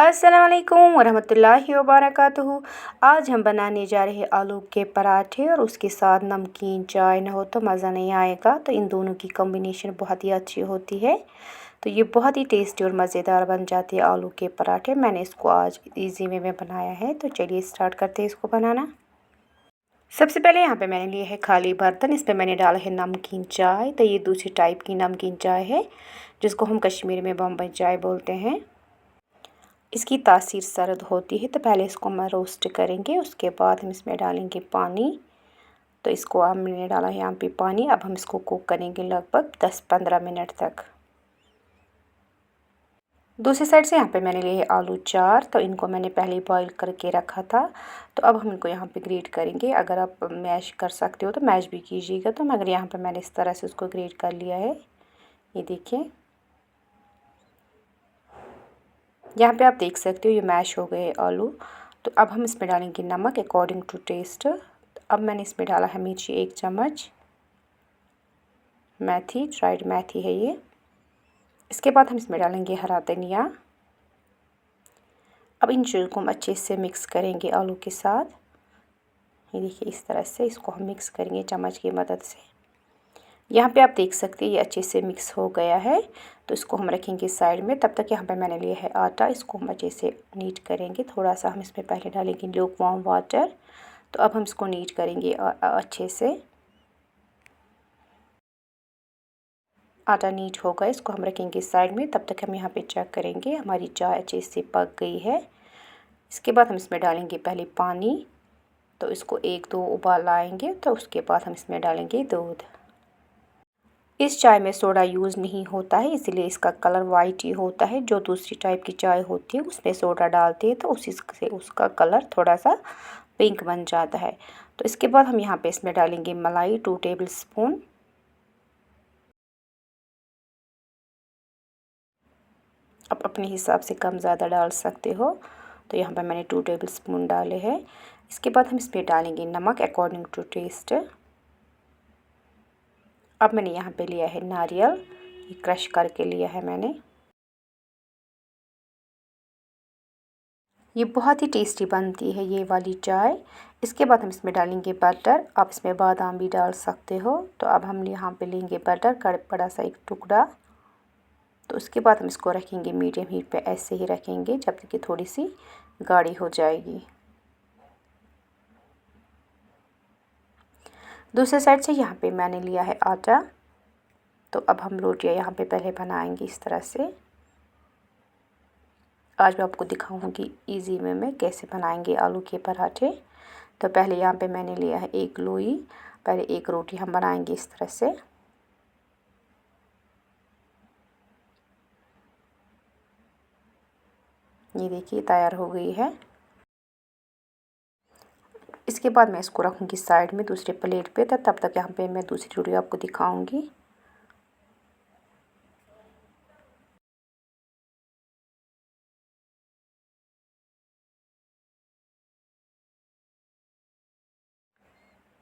अस्सलाम वालेकुम वरहमतुल्लाहि वबरकातुहू। आज हम बनाने जा रहे हैं आलू के पराठे और उसके साथ नमकीन चाय ना हो तो मज़ा नहीं आएगा। तो इन दोनों की कॉम्बिनेशन बहुत ही अच्छी होती है। तो ये बहुत ही टेस्टी और मज़ेदार बन जाती है आलू के पराठे। मैंने इसको आज इजी वे में बनाया है। तो चलिए स्टार्ट करते हैं इसको बनाना। सबसे पहले यहाँ पे मैंने लिए है खाली बर्तन। इस पर मैंने डाला है नमकीन चाय। तो ये दूसरी टाइप की नमकीन चाय है जिसको हम कश्मीर में बम्बई चाय बोलते हैं। इसकी तासीर सर्द होती है। तो पहले इसको हम रोस्ट करेंगे, उसके बाद हम इसमें डालेंगे पानी। तो इसको हमने डाला है यहाँ पे पानी। अब हम इसको कुक करेंगे लगभग 10-15 मिनट तक। दूसरी साइड से यहाँ पे मैंने लिए है आलू 4। तो इनको मैंने पहले बॉईल करके रखा था। तो अब हम इनको यहाँ पे ग्रेट करेंगे। अगर आप मैश कर सकते हो तो मैश भी कीजिएगा। तो मगर यहाँ पे मैंने इस तरह से उसको ग्रेट कर लिया है। ये देखिए, यहाँ पे आप देख सकते हो ये मैश हो गए आलू। तो अब हम इसमें डालेंगे नमक अकॉर्डिंग टू टेस्ट। अब मैंने इसमें डाला है मिर्ची 1 चम्मच, मेथी ड्राइड मेथी है ये। इसके बाद हम इसमें डालेंगे हरा धनिया। अब इन चीज़ों को हम अच्छे से मिक्स करेंगे आलू के साथ। ये देखिए, इस तरह से इसको हम मिक्स करेंगे चम्मच की मदद से। यहाँ पे आप देख सकते हैं ये अच्छे से मिक्स हो गया है। तो इसको हम रखेंगे साइड में। तब तक यहाँ पे मैंने लिया है आटा। इसको हम अच्छे से नीट करेंगे। थोड़ा सा हम इसमें पहले डालेंगे ल्यूकवार्म वाटर। तो अब हम इसको नीट करेंगे अच्छे से। आटा नीट होगा, इसको हम रखेंगे साइड में। तब तक हम यहाँ पे चेक करेंगे हमारी चाय अच्छे से पक गई है। इसके बाद हम इसमें डालेंगे पहले पानी। तो इसको 1-2 उबाल आएंगे। तो उसके बाद हम इसमें डालेंगे दूध। इस चाय में सोडा यूज़ नहीं होता है, इसीलिए इसका कलर वाइट ही होता है। जो दूसरी टाइप की चाय होती है उसमें सोडा डालते हैं तो उसी से उसका कलर थोड़ा सा पिंक बन जाता है। तो इसके बाद हम यहाँ पे इसमें डालेंगे मलाई 2 टेबल स्पून। आप अपने हिसाब से कम ज़्यादा डाल सकते हो। तो यहाँ पर मैंने 2 टेबल स्पून डाले हैं। इसके बाद हम इसमें डालेंगे नमक अकॉर्डिंग टू टेस्ट। अब मैंने यहाँ पे लिया है नारियल, ये क्रश करके लिया है मैंने। ये बहुत ही टेस्टी बनती है ये वाली चाय। इसके बाद हम इसमें डालेंगे बटर। आप इसमें बादाम भी डाल सकते हो। तो अब हम यहाँ पे लेंगे बटर का बड़ा सा एक टुकड़ा। तो उसके बाद हम इसको रखेंगे मीडियम हीट पे, ऐसे ही रखेंगे जब तक कि थोड़ी सी गाढ़ी हो जाएगी। दूसरे साइड से यहाँ पे मैंने लिया है आटा। तो अब हम रोटियाँ यहाँ पे पहले बनाएंगे इस तरह से। आज मैं आपको दिखाऊंगी इजी वे में कैसे बनाएंगे आलू के पराठे। तो पहले यहाँ पे मैंने लिया है एक लोई। पहले एक रोटी हम बनाएंगे इस तरह से। ये देखिए तैयार हो गई है। इसके बाद मैं इसको रखूँगी साइड में दूसरे प्लेट पे। तब तक यहाँ पे मैं दूसरी रोटी आपको दिखाऊंगी।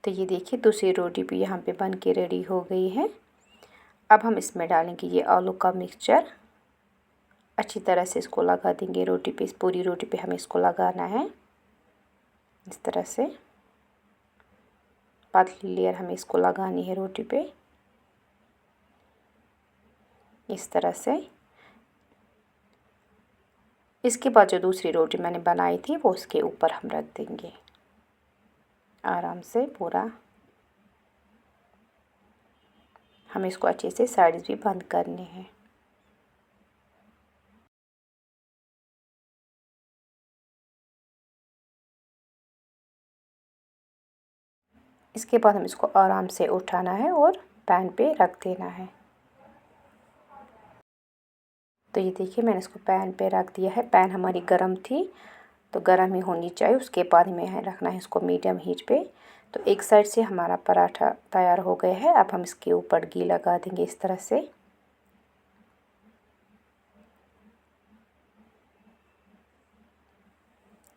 तो ये देखिए दूसरी रोटी भी यहाँ पे बन के रेडी हो गई है। अब हम इसमें डालेंगे ये आलू का मिक्सचर। अच्छी तरह से इसको लगा देंगे रोटी पे। इस पूरी रोटी पे हमें इसको लगाना है इस तरह से। पतली लेयर हमें इसको लगानी है रोटी पे इस तरह से। इसके बाद जो दूसरी रोटी मैंने बनाई थी वो उसके ऊपर हम रख देंगे आराम से पूरा। हमें इसको अच्छे से साइड्स भी बंद करने हैं। इसके बाद हम इसको आराम से उठाना है और पैन पे रख देना है। तो ये देखिए मैंने इसको पैन पे रख दिया है। पैन हमारी गर्म थी तो गर्म ही होनी चाहिए। उसके बाद में रखना है इसको मीडियम हीट पे। तो एक साइड से हमारा पराठा तैयार हो गया है। अब हम इसके ऊपर घी लगा देंगे इस तरह से।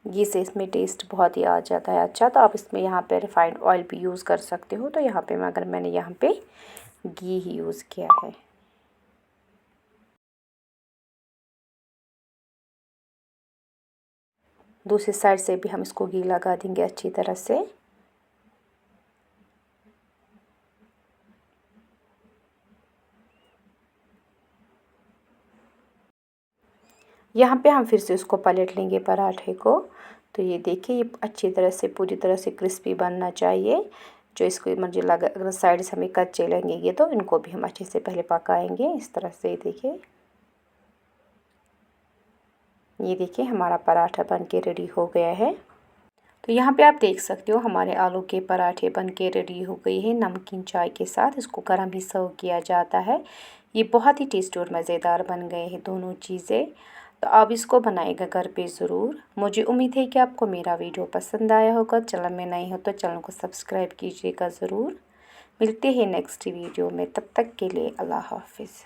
घी से इसमें टेस्ट बहुत ही आ जाता है अच्छा। तो आप इसमें यहाँ पे रिफाइंड ऑयल भी यूज़ कर सकते हो। तो यहाँ पे मैंने यहाँ पे घी ही यूज़ किया है। दूसरी साइड से भी हम इसको घी लगा देंगे अच्छी तरह से। यहाँ पे हम फिर से इसको पलट लेंगे पराठे को। तो ये देखिए ये अच्छी तरह से पूरी तरह से क्रिस्पी बनना चाहिए। जो इसको मुझे लगा अगर साइड से हमें कच्चे लगेंगे तो इनको भी हम अच्छे से पहले पकाएंगे इस तरह से। देखिए ये देखिए हमारा पराठा बन के रेडी हो गया है। तो यहाँ पे आप देख सकते हो हमारे आलू के पराठे बन के रेडी हो गई है नमकीन चाय के साथ। इसको गरम ही सर्व किया जाता है। ये बहुत ही टेस्टी और मज़ेदार बन गए हैं दोनों चीज़ें। तो आप इसको बनाएगा घर पे ज़रूर। मुझे उम्मीद है कि आपको मेरा वीडियो पसंद आया होगा। चैनल में नए हो तो चैनल को सब्सक्राइब कीजिएगा ज़रूर। मिलते हैं नेक्स्ट वीडियो में, तब तक के लिए अल्लाह हाफिज़।